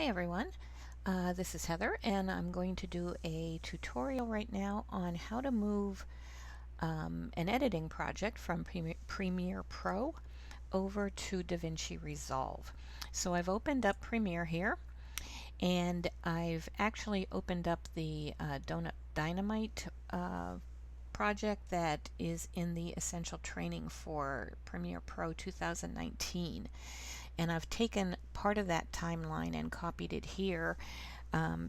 Hi everyone, this is Heather and I'm going to do a tutorial right now on how to move an editing project from Premiere Pro over to DaVinci Resolve. So I've opened up Premiere here and I've actually opened up the Donut Dynamite project that is in the essential training for Premiere Pro 2019. And I've taken part of that timeline and copied it here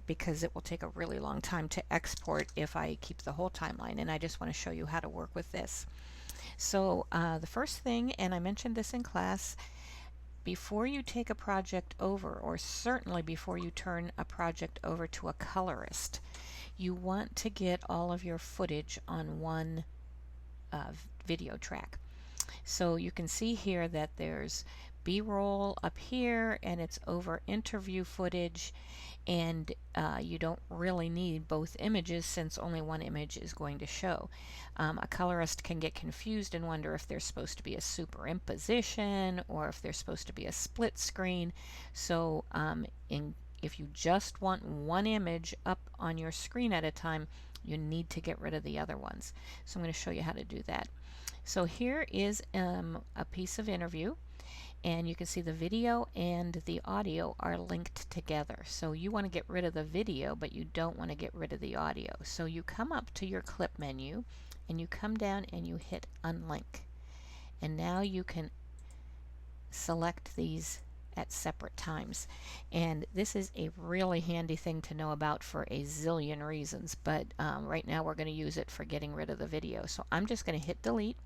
because it will take a really long time to export if I keep the whole timeline, and I just want to show you how to work with this. So the first thing, and I mentioned this in class, before you take a project over, or certainly before you turn a project over to a colorist, you want to get all of your footage on one video track. So you can see here that there's B-roll up here and it's over interview footage, and you don't really need both images since only one image is going to show. A colorist can get confused and wonder if there's supposed to be a superimposition or if there's supposed to be a split screen. So if you just want one image up on your screen at a time, you need to get rid of the other ones. So I'm going to show you how to do that. So here is a piece of interview, and you can see the video and the audio are linked together. So you want to get rid of the video, but you don't want to get rid of the audio. So you come up to your clip menu and you come down and you hit unlink. And now you can select these at separate times. And this is a really handy thing to know about for a zillion reasons, but right now we're going to use it for getting rid of the video. So I'm just going to hit delete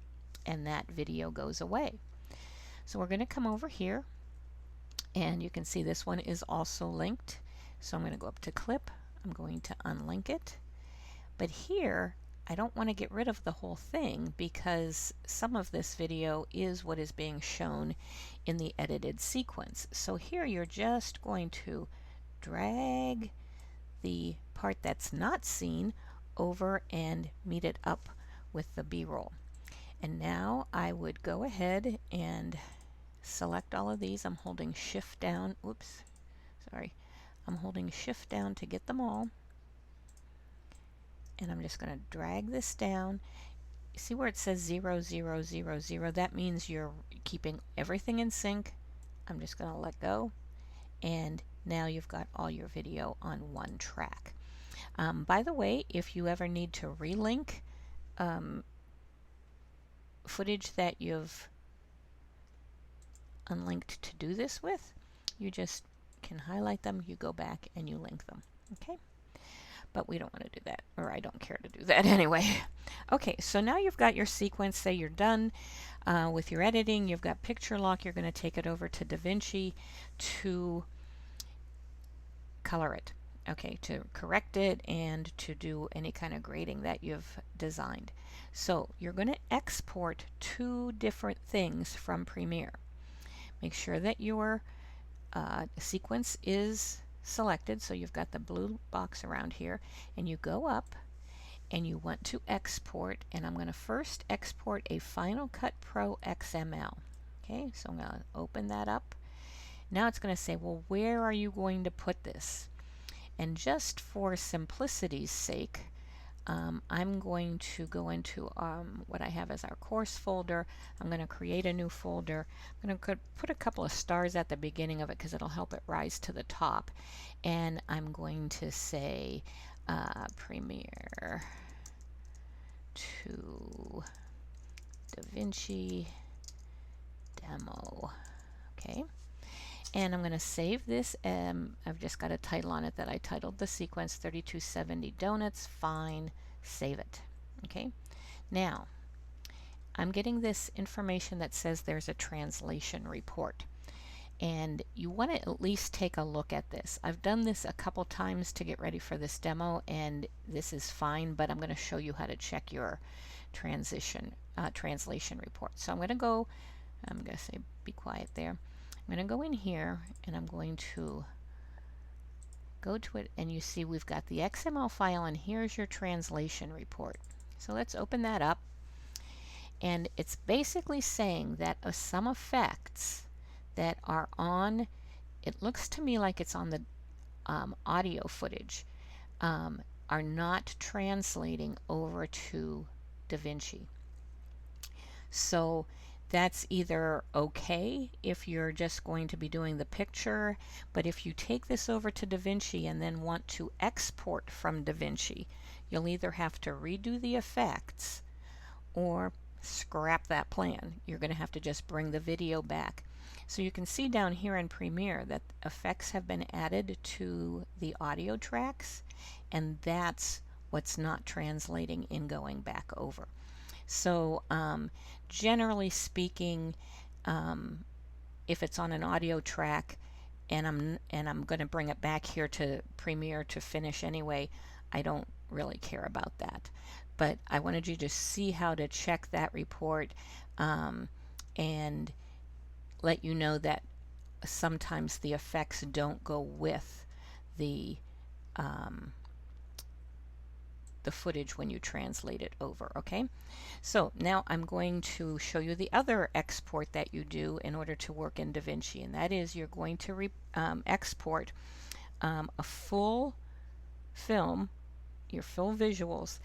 and that video goes away. So we're going to come over here and you can see this one is also linked. So I'm going to go up to clip, I'm going to unlink it. But here I don't want to get rid of the whole thing because some of this video is what is being shown in the edited sequence. So here you're just going to drag the part that's not seen over and meet it up with the B-roll. And now I would go ahead and select all of these. I'm holding shift down. Oops, sorry. I'm holding shift down to get them all. And I'm just going to drag this down. See where it says 0, 0, 0, 0? That means you're keeping everything in sync. I'm just going to let go. And now you've got all your video on one track. By the way, if you ever need to relink footage that you've unlinked to do this with, you just can highlight them, you go back and you link them. Okay, but we don't want to do that, or I don't care to do that anyway. Okay, so now you've got your sequence. Say you're done with your editing, you've got picture lock, you're going to take it over to DaVinci to color it. Okay, to correct it and to do any kind of grading that you've designed. So you're going to export two different things from Premiere. Make sure that your sequence is selected, so you've got the blue box around here, and you go up and you want to export, and I'm going to first export a Final Cut Pro XML. Okay, so I'm going to open that up. Now it's going to say, well, where are you going to put this? And just for simplicity's sake, I'm going to go into what I have as our course folder. I'm going to create a new folder. I'm going to put a couple of stars at the beginning of it because it'll help it rise to the top. And I'm going to say Premiere to DaVinci demo. Okay. And I'm going to save this. I've just got a title on it that I titled the sequence 3270 donuts. Fine, save it. Okay. Now, I'm getting this information that says there's a translation report. And you want to at least take a look at this. I've done this a couple times to get ready for this demo, and this is fine, but I'm going to show you how to check your translation report. So I'm going to say be quiet there. I'm going to go in here and I'm going to go to it, and you see we've got the XML file and here's your translation report. So let's open that up, and it's basically saying that some effects that are on, it looks to me like it's on the audio footage are not translating over to DaVinci. So that's either okay if you're just going to be doing the picture, but if you take this over to DaVinci and then want to export from DaVinci, you'll either have to redo the effects or scrap that plan. You're going to have to just bring the video back. So you can see down here in Premiere that effects have been added to the audio tracks, and that's what's not translating in going back over. So generally speaking, if it's on an audio track and I'm going to bring it back here to Premiere to finish anyway, I don't really care about that. But I wanted you to see how to check that report and let you know that sometimes the effects don't go with the footage when you translate it over. Okay, so now I'm going to show you the other export that you do in order to work in DaVinci, and that is you're going to export a full film, your full visuals,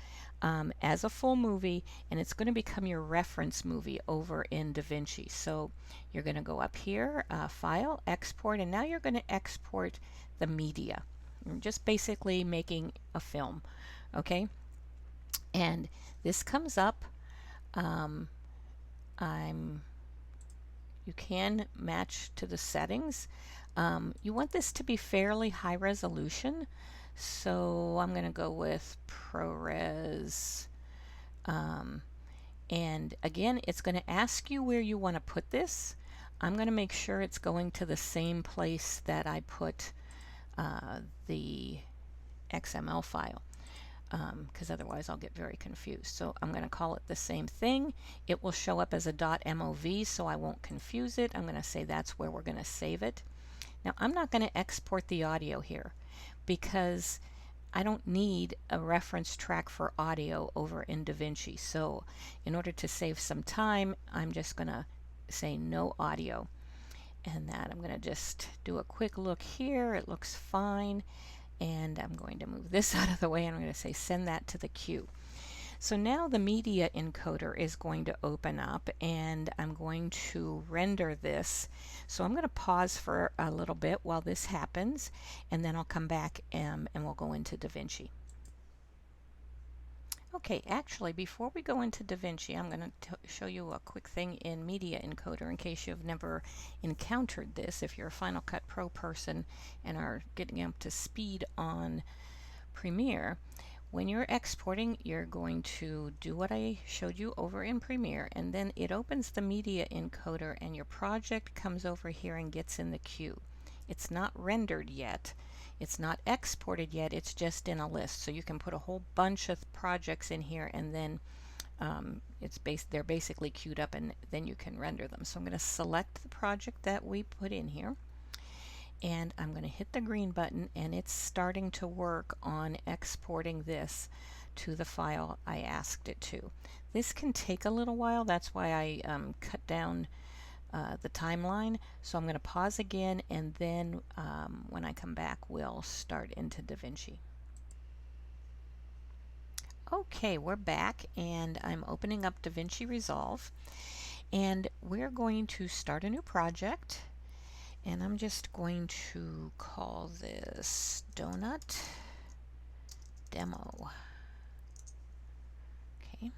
as a full movie, and it's going to become your reference movie over in DaVinci. So you're going to go up here, File, Export, and now you're going to export the media. You're just basically making a film. Okay, and this comes up. You can match to the settings. You want this to be fairly high resolution, so I'm going to go with ProRes. And again, it's going to ask you where you want to put this. I'm going to make sure it's going to the same place that I put the XML file, because otherwise I'll get very confused. So I'm going to call it the same thing. It will show up as a .mov, so I won't confuse it. I'm going to say that's where we're going to save it. Now I'm not going to export the audio here because I don't need a reference track for audio over in DaVinci. So in order to save some time, I'm just going to say no audio. And that I'm going to just do a quick look here. It looks fine. And I'm going to move this out of the way and I'm going to say send that to the queue. So now the media encoder is going to open up and I'm going to render this. So I'm going to pause for a little bit while this happens, and then I'll come back and we'll go into DaVinci. Okay, actually before we go into DaVinci, I'm going to show you a quick thing in Media Encoder in case you've never encountered this. If you're a Final Cut Pro person and are getting up to speed on Premiere, when you're exporting, you're going to do what I showed you over in Premiere, and then it opens the Media Encoder and your project comes over here and gets in the queue. It's not rendered yet. It's not exported yet, it's just in a list. So you can put a whole bunch of projects in here and then they're basically queued up and then you can render them. So I'm going to select the project that we put in here and I'm going to hit the green button and it's starting to work on exporting this to the file I asked it to. This can take a little while, that's why I cut down the timeline. So I'm going to pause again and then when I come back we'll start into DaVinci. Okay, we're back and I'm opening up DaVinci Resolve and we're going to start a new project, and I'm just going to call this Donut Demo. Okay,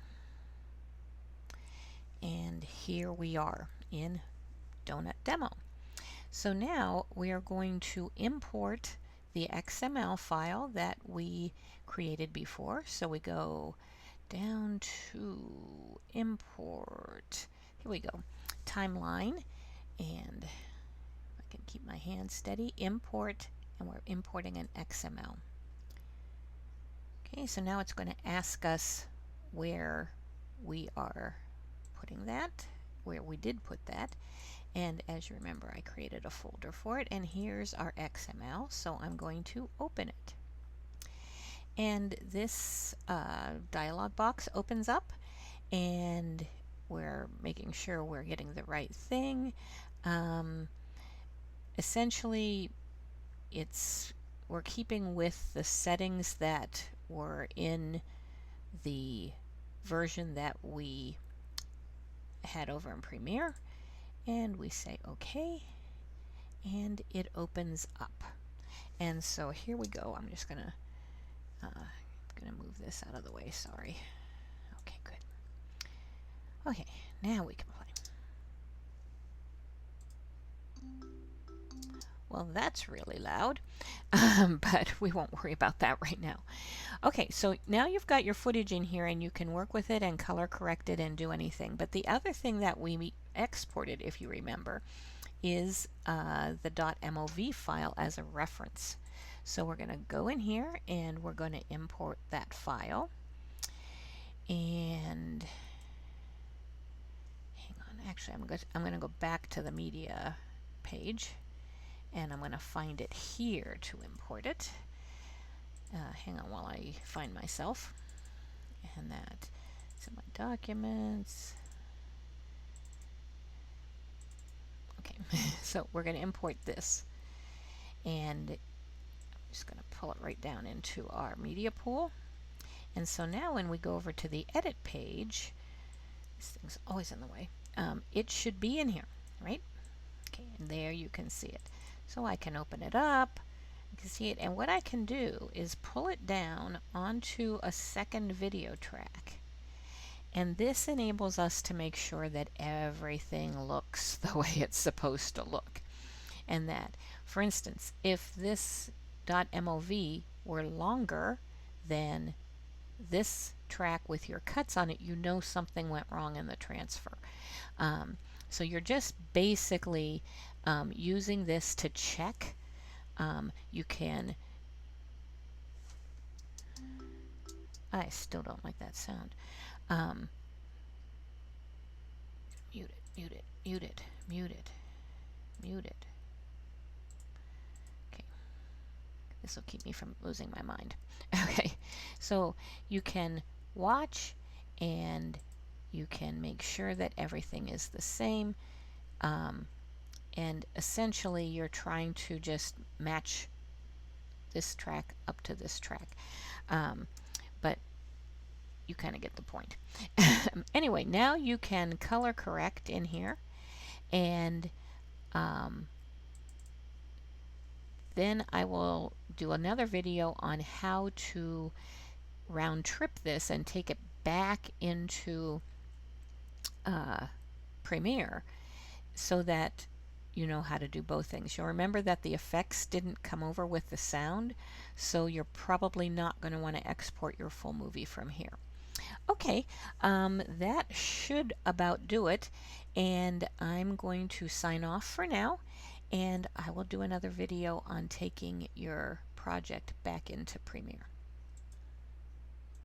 and here we are in Donut Demo. So now we are going to import the XML file that we created before. So we go down to import. Here we go. Timeline, and I can keep my hand steady. Import, and we're importing an XML. Okay, so now it's going to ask us where we are putting that, where we did put that. And as you remember, I created a folder for it, and here's our XML, so I'm going to open it. And this dialog box opens up, and we're making sure we're getting the right thing. Essentially, it's we're keeping with the settings that were in the version that we had over in Premiere, and we say OK, and it opens up. And so here we go. I'm just gonna move this out of the way. Sorry. Okay, good. Okay, now we can play. Well, that's really loud, but we won't worry about that right now. Okay, so now you've got your footage in here and you can work with it and color correct it and do anything. But the other thing that we exported, if you remember, is the .mov file as a reference. So we're going to go in here and we're going to import that file. And hang on, actually I'm going to go back to the media page and I'm going to find it here to import it. Hang on while I find myself. And that's in my documents. Okay, so we're going to import this. And I'm just going to pull it right down into our media pool. And so now when we go over to the edit page, this thing's always in the way, it should be in here, right? Okay, and there you can see it. So I can open it up, you can see it, and what I can do is pull it down onto a second video track. And this enables us to make sure that everything looks the way it's supposed to look. And that, for instance, if this .mov were longer than this track with your cuts on it, you know something went wrong in the transfer. So you're just basically using this to check. You can... I still don't like that sound. Mute it, mute it, mute it, mute it, mute it. Okay. This will keep me from losing my mind. Okay. So you can watch and you can make sure that everything is the same. And essentially you're trying to just match this track up to this track. But you kind of get the point. Anyway, now you can color correct in here, and then I will do another video on how to round trip this and take it back into Premiere so that you know how to do both things. You'll remember that the effects didn't come over with the sound, so you're probably not going to want to export your full movie from here. Okay, that should about do it, and I'm going to sign off for now, and I will do another video on taking your project back into Premiere.